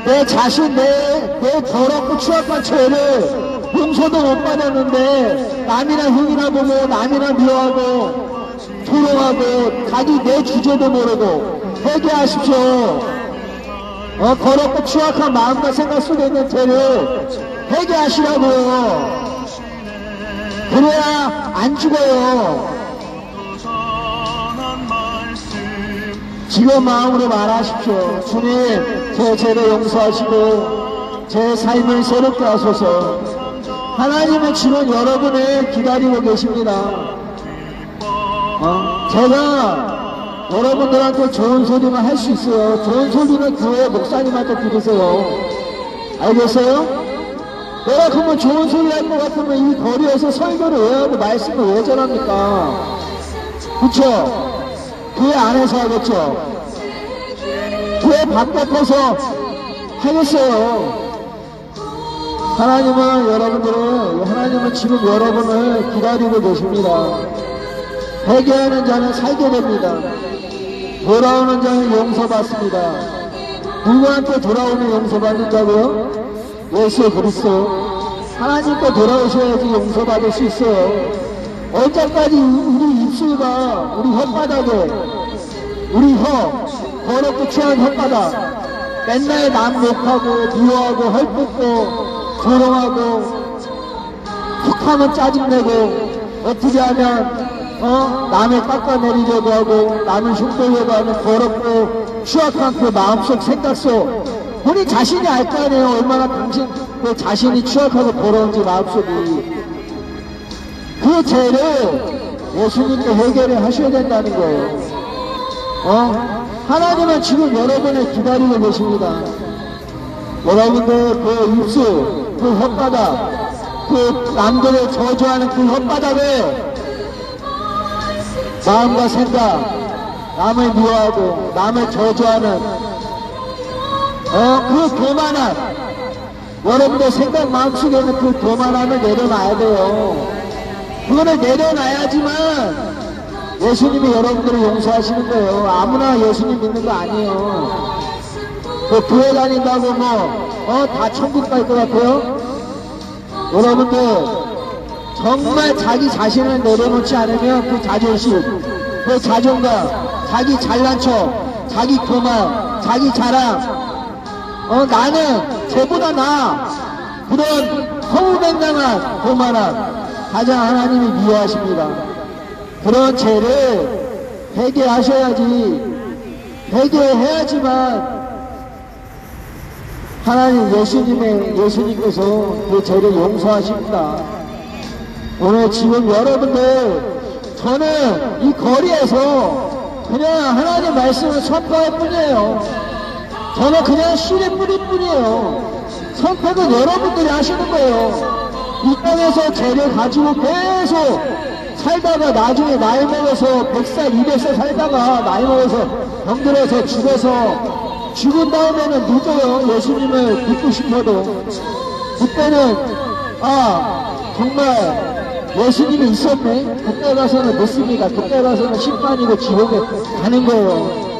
내 자신, 내 더럽고 추악한 죄를 용서도 못 받았는데 남이나 흉이나 보고 남이나 미워하고 조롱하고 자기 내 주제도 모르고 회개하십시오. 더럽고 추악한 마음과 생각 속에 있는 죄를 회개하시라고요. 그래야 안 죽어요. 지금 마음으로 말하십시오. 주님, 제 죄를 용서하시고 제 삶을 새롭게 하소서. 하나님은 지금 여러분을 기다리고 계십니다. 제가 여러분들한테 좋은 소리만 할 수 있어요. 좋은 소리는 교회 목사님한테 들으세요. 알겠어요? 내가 그러면 좋은 소리 할 것 같으면 이 거리에서 설교를 왜 하고 말씀을 왜 전합니까? 그쵸? 교회 안에서 하겠죠? 교회 바깥에서 하겠어요. 하나님은 지금 여러분을 기다리고 계십니다. 회개하는 자는 살게 됩니다. 돌아오는 자는 용서받습니다. 누구한테 돌아오면 용서받는다고요? 예수 그리스도. 하나님께 돌아오셔야지 용서받을 수 있어요. 언제까지 우리 입술과 우리 혓바닥에 우리 더럽고 취한 혓바닥 맨날 남 욕하고 미워하고 헐뜯고 조롱하고 툭하면 짜증내고 어떻게 하면 남을 깎아내리려고 하고 남을 흉보려고 하는 더럽고 추악한 그 마음속 생각 속 우리 자신이 알 거 아니에요. 얼마나 당신 그 자신이 추악하고 더러운지 마음속이. 그 죄를 예수님께 해결을 하셔야 된다는 거예요. 하나님은 지금 여러분을 기다리고 계십니다. 여러분들 그 입술, 그 혓바닥, 그 남들을 저주하는 그 혓바닥을 마음과 생각, 남을 미워하고 남을 저주하는 그 교만함, 여러분들 생각 마음속에 있는 그 교만함을 내려놔야 돼요. 그거를 내려놔야지만 예수님이 여러분들을 용서하시는 거예요. 아무나 예수님 믿는 거 아니에요. 뭐 교회 다닌다고 다 천국 갈 것 같아요? 여러분들 정말 자기 자신을 내려놓지 않으면 그 자존심, 그 자존감, 자기 잘난 척, 자기 교만, 자기 자랑, 나는 쟤보다 나아, 그런 허무맹랑한 교만함 가장 하나님이 미워하십니다. 그런 죄를 회개하셔야지, 회개해야지만 하나님 예수님께서 그 죄를 용서하십니다. 오늘 지금 여러분들, 저는 이 거리에서 그냥 하나님 말씀을 선포할 뿐이에요. 저는 그냥 씨를 뿌릴 뿐이에요. 선택은 여러분들이 하시는 거예요. 이 땅에서 죄를 가지고 계속 살다가 나중에 나이 먹어서 100살, 200살 살다가 나이 먹어서 병들어서 죽어서 죽은 다음에는 늦어요. 예수님을 믿고 싶어도. 그때는 정말 예수님이 있었네. 그때 가서는 늦습니다. 그때 가서는 심판이고 지옥에 가는 거예요.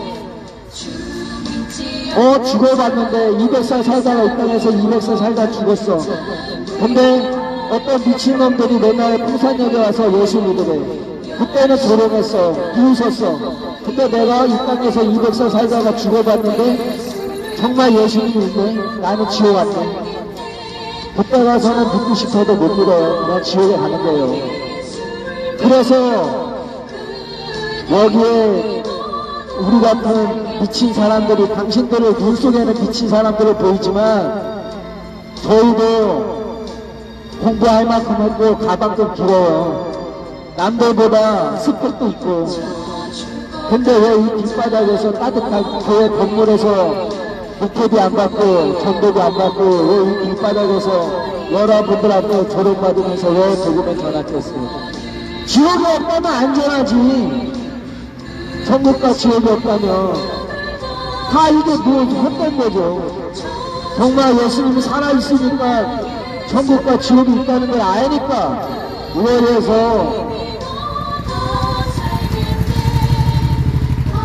죽어봤는데 200살 살다가 이 땅에서 200살 살다 죽었어. 근데 어떤 미친놈들이 맨날 풍산역에 와서 예수 믿으래. 그때는 조롱했어. 비웃었어. 근데 내가 이 땅에서 200살 살다가 죽어봤는데 정말 예수님이 있네. 나는 지옥 왔네. 그때 가서는 믿고 싶어도 못 믿어요. 그냥 지옥에 가는 거예요. 그래서 여기에 우리 같은 미친 사람들이, 당신들의 눈 속에는 미친 사람들을 보이지만 저희도 공부할 만큼 했고 가방도 길어요. 남들보다 스펙도 있고. 근데 왜 이 길바닥에서 따뜻한 교회 건물에서 목회비 안 받고 전도비 안 받고 왜 이 길바닥에서 여러분들한테 조롱받으면서 왜 복음을 전하겠어요? 지옥이 없다면 안전하지. 천국과 지옥이 없다면 다 이게 뭐 헛된 거죠. 정말 예수님이 살아있으니까 천국과 지옥이 있다는 걸 아니까 우월해서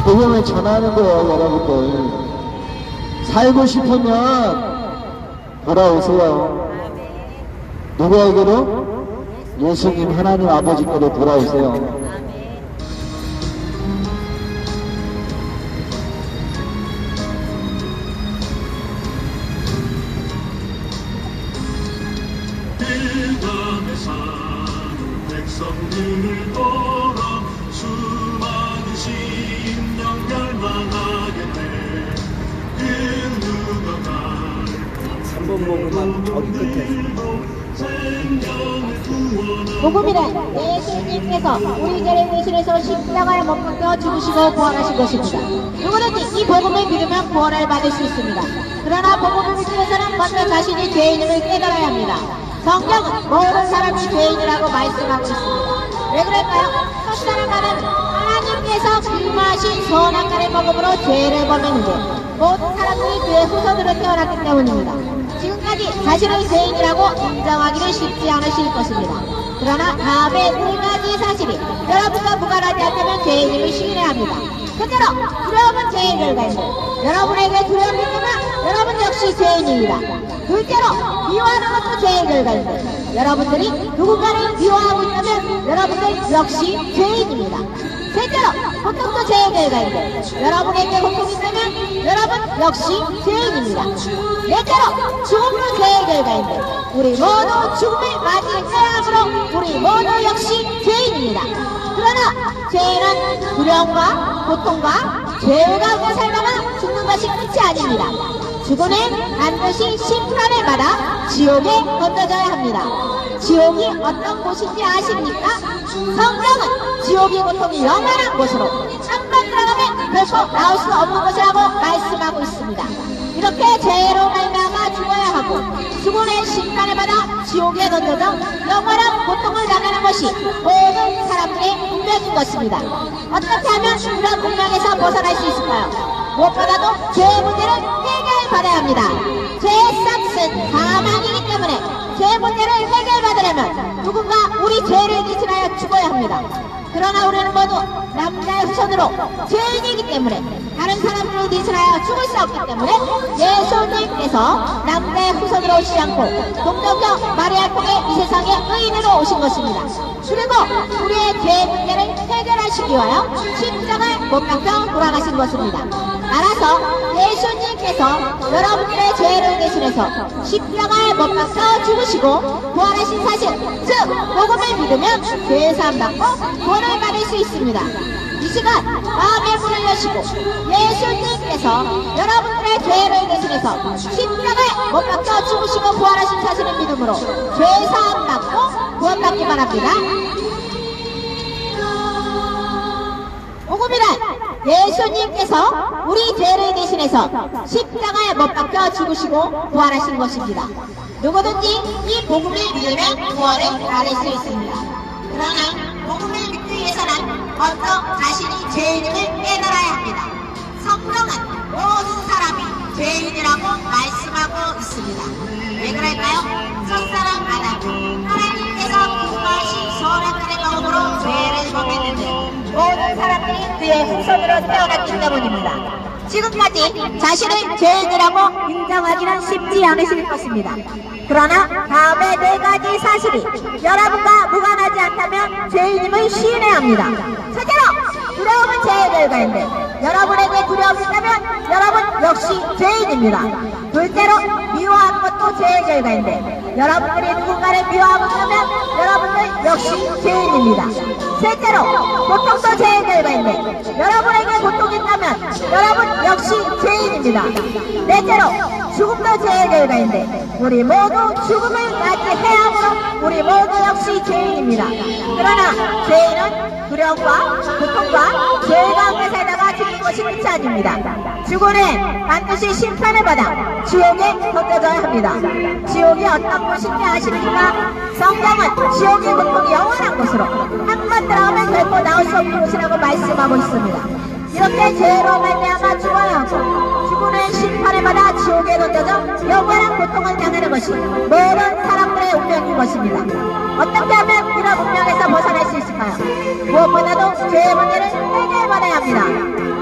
복음을 전하는 거예요. 여러분들 살고 싶으면 돌아오세요. 누구에게로? 예수님 하나님 아버지께로 돌아오세요. 그 사는 백성들을 보러 수많은 심령 멸망하겠네. 그 누가 3번 복음은 저기 끝에 복음이란 예수님께서 우리 죄를 대신해서 십자가에 못 박혀 죽으시고 부활하신 것입니다. 누구든지 이 복음을 믿으면 구원을 받을 수 있습니다. 그러나 복음을 믿기 위해서는 먼저 자신이 죄인임을 깨달아야 합니다. 성경은 모든 사람이 죄인이라고 말씀하고 있습니다. 왜 그럴까요? 첫 사람은 하나님께서 기뻐하신 선악과를 먹음으로 죄를 범했는데 모든 사람들이 그의 후손으로 태어났기 때문입니다. 지금까지 자신을 죄인이라고 인정하기는 쉽지 않으실 것입니다. 그러나 다음에 네 가지 사실이 여러분과 무관하지 않다면 죄인임을 시인해야 합니다. 첫째로 두려움은 죄의 결과입니다. 여러분에게 두려움이 있다면 여러분 역시 죄인입니다. 둘째로 미워하는 것도 죄의 결과입니다. 여러분들이 누군가를 미워하고 있다면 여러분들 역시 죄인입니다. 셋째로 고통도 죄의 결과인데 여러분에게 고통이 있다면 여러분 역시 죄인입니다. 넷째로 죽음도 죄의 결과인데 우리 모두 죽음을 맞이해야 하므로 우리 모두 역시 죄인입니다. 그러나 죄는 두려움과 고통과 죄 가운데 살다가 죽는 것이 끝이 아닙니다. 죽음은 반드시 심판을 받아 지옥에 던져져야 합니다. 지옥이 어떤 곳인지 아십니까? 성경은 지옥의 고통이 영원한 곳으로 한 번 들어가면 결코 나올 수 없는 곳이라고 말씀하고 있습니다. 이렇게 죄로 말미암아 죽어야 하고 죽음의 심판을 받아 지옥에 던져져 영원한 고통을 당하는 것이 모든 사람들의 운명인 것입니다. 어떻게 하면 이런 운명에서 벗어날 수 있을까요? 무엇보다도 죄의 문제를 해결받아야 합니다. 죄의 싹은 사망이기 때문에 죄의 문제를 해결받으려면 누군가 우리 죄를 대신하여 죽어야 합니다. 그러나 우리는 모두 남자의 후손으로 죄인이기 때문에 다른 사람으로 대신하여 죽을 수 없기 때문에 예수님께서 남자의 후손으로 오시지 않고 동정녀 마리아 통해 이 세상에 의인으로 오신 것입니다. 그리고 우리의 죄의 문제를 해결하시기 위하여 십자가에 못 박혀 돌아가신 것입니다. 따라서 예수님께서 여러분들의 죄를 대신해서 십자가에 못 박혀 죽으시고 부활하신 사실, 즉 복음을 믿으면 죄사함 받고 구원을 받을 수 있습니다. 이 시간 마음의 문을 여시고 예수님께서 여러분들의 죄를 대신해서 십자가에 못 박혀 죽으시고 부활하신 사실을 믿음으로 죄사함 받고 구원받기 바랍니다. 복음이란 예수님께서 우리 죄를 대신해서 십자가에 못 박혀 죽으시고 부활하신 것입니다. 누구든지 이 복음을 믿으면 구원을 받을 수 있습니다. 그러나 복음을 믿기 위해서는 먼저 자신이 죄인임을 깨달아야 합니다. 성경은 모든 사람이 죄인이라고 말씀하고 있습니다. 왜 그럴까요? 첫사람 아담, 하나님께서 기뻐하신 선악과를 먹음으로 죄를 범했는데 모든 사람들이 그의 후손으로 태어났기 때문입니다. 지금까지 자신을 죄인이라고 인정하기는 쉽지 않으실 것입니다. 그러나 다음에 네 가지 사실이 여러분과 무관하지 않다면 죄인임을 시인해야 합니다. 첫째로 두려움은 죄의 결과인데 여러분에게 두려움이 있다면 여러분 역시 죄인입니다. 둘째로 미워하는 것도 죄의 결과인데 여러분들이 누군가를 미워하고 있다면 여러분들 역시 죄인입니다. 셋째로 고통도 죄의 결과인데 여러분에게 고통이 있다면 여러분 역시 죄인입니다. 넷째로 죽음도 죄의 결과인데 우리 모두 죽음을 맞이해야 하므로 우리 모두 역시 죄인입니다. 그러나 죄인은 두려움과 고통과 죄 가운데 살다가 죽는 것이 끝이 아닙니다. 죽음은 반드시 심판을 받아 지옥에 던져져야 합니다. 지옥이 어떤 곳인지 아십니까? 성경은 지옥의 고통이 영원한 곳으로 한 번 들어가면 결코 나올 수 없는 곳이라고 말씀하고 있습니다. 이렇게 죄로 말미암아 죽어야 하고 죽음은 심판을 받아 지옥에 던져져 영원한 고통을 당하는 것이 모든 사람들의 운명인 것입니다. 어떻게 하면 이런 운명에서 벗어날 수 있을까요? 무엇보다도 죄의 문제를 해결받아야 합니다.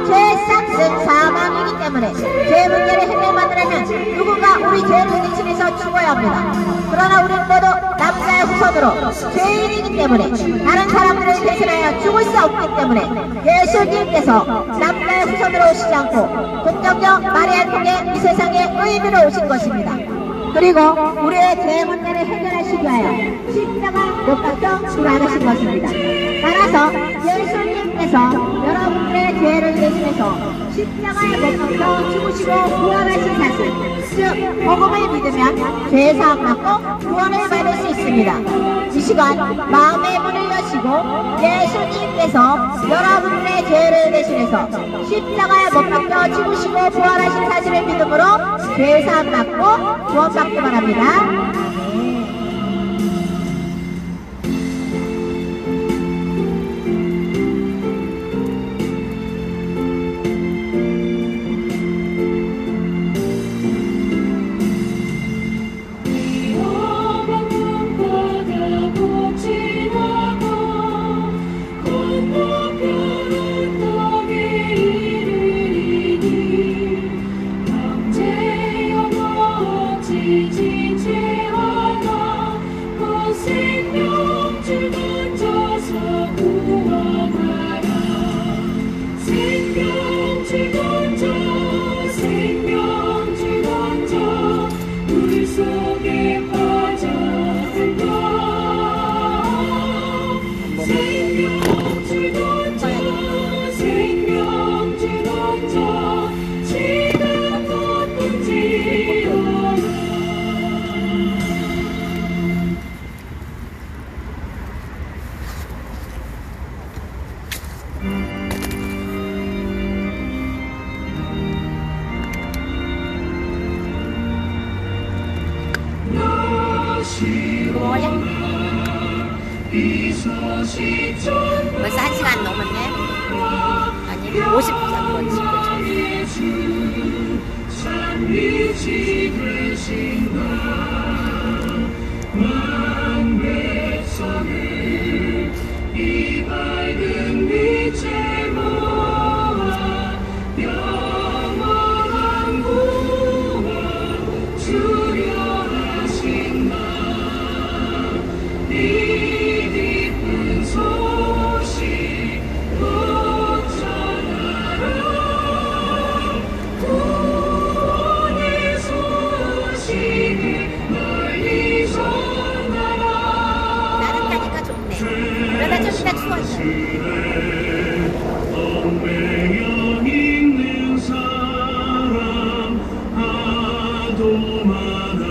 죄의 싹은 사망이기 때문에 죄의 문제를 해결받으려면 누군가 우리 죄를 대신해서 죽어야 합니다. 그러나 우리는 모두 남자의 후손으로 죄인이기 때문에 다른 사람들을 대신하여 죽을 수 없기 때문에 예수님께서 남자의 후손으로 오시지 않고 동정녀 마리아를 통해 이 세상에 의인으로 오신 것입니다. 그리고 우리의 죄 문제를 해결하시기 위하여 십자가 못 박혀 돌아가신 것입니다. 따라서 예수님께서 여러분들의 죄를 대신해서 십자가에 못 박혀 죽으시고 부활하신 사실, 즉 복음을 믿으면 죄 사함 받고 구원을 받을 수 있습니다. 이 시간 마음의 문을 여시고 예수님께서 여러분들의 죄를 대신해서 십자가에 못 박혀 죽으시고 부활하신 사실을 믿음으로 죄 사함 받고 구원받기 바랍니다. 벌써 1시간 넘었네? 아니 53번 이 밝은 빛에 모아 영원한 구원 주려 하신다. 이 기쁜 소식 곧 전하라. 구원의 소식을 널리 전하라. 나는 타니까 좋네. 그러다 좀 이따 추웠어. 엉매여 있는 사람 하도 많아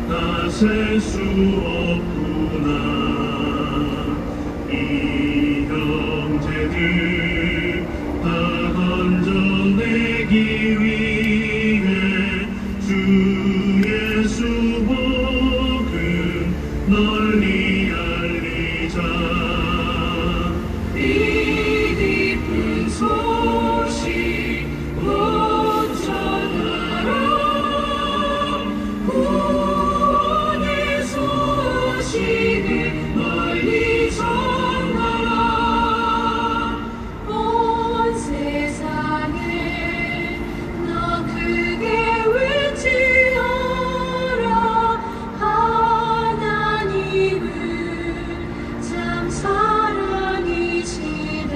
다 셀 수 없구나. 이 형제들 다 건져내기 위해 주 예수 복음 널리 알리자. 이 기쁜 소식 곧 전하라. 구원의 소식을 널리 전하라. 온 세상에 너 크게 외치어라. 하나님은 참 사랑이시다.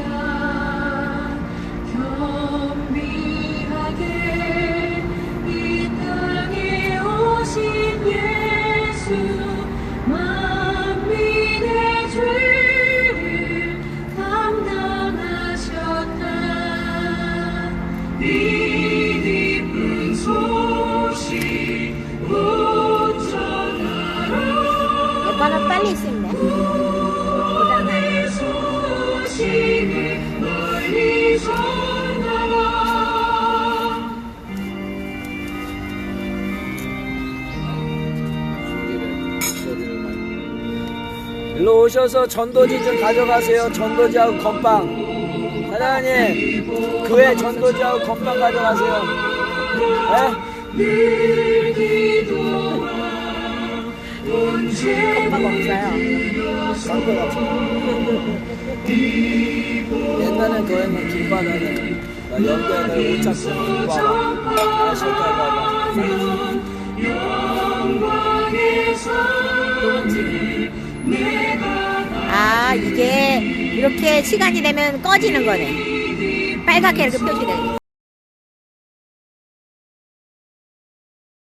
겸비하게 이 땅에 오신 예수 만민의 죄를 감당하셨다. 이 기쁜 소식 곧 전하라. 이거는 빨리 씹네. 구원의 소식을 널리 전하라. 일로 오셔서 전도지 좀 가져가세요. 전도지하고 건빵. 사장님, 교회 전도지하고 건빵 가져가세요. 네? 늘 기도와 컵밥 없어요. 싼거 같아. 옛날엔 거행은 길바다에 연대를 못 찾고 길바다 아실까봐 영광의 산지 내가 아, 이게 이렇게 시간이 되면 꺼지는 거네. 빨갛게 이렇게 표시되게.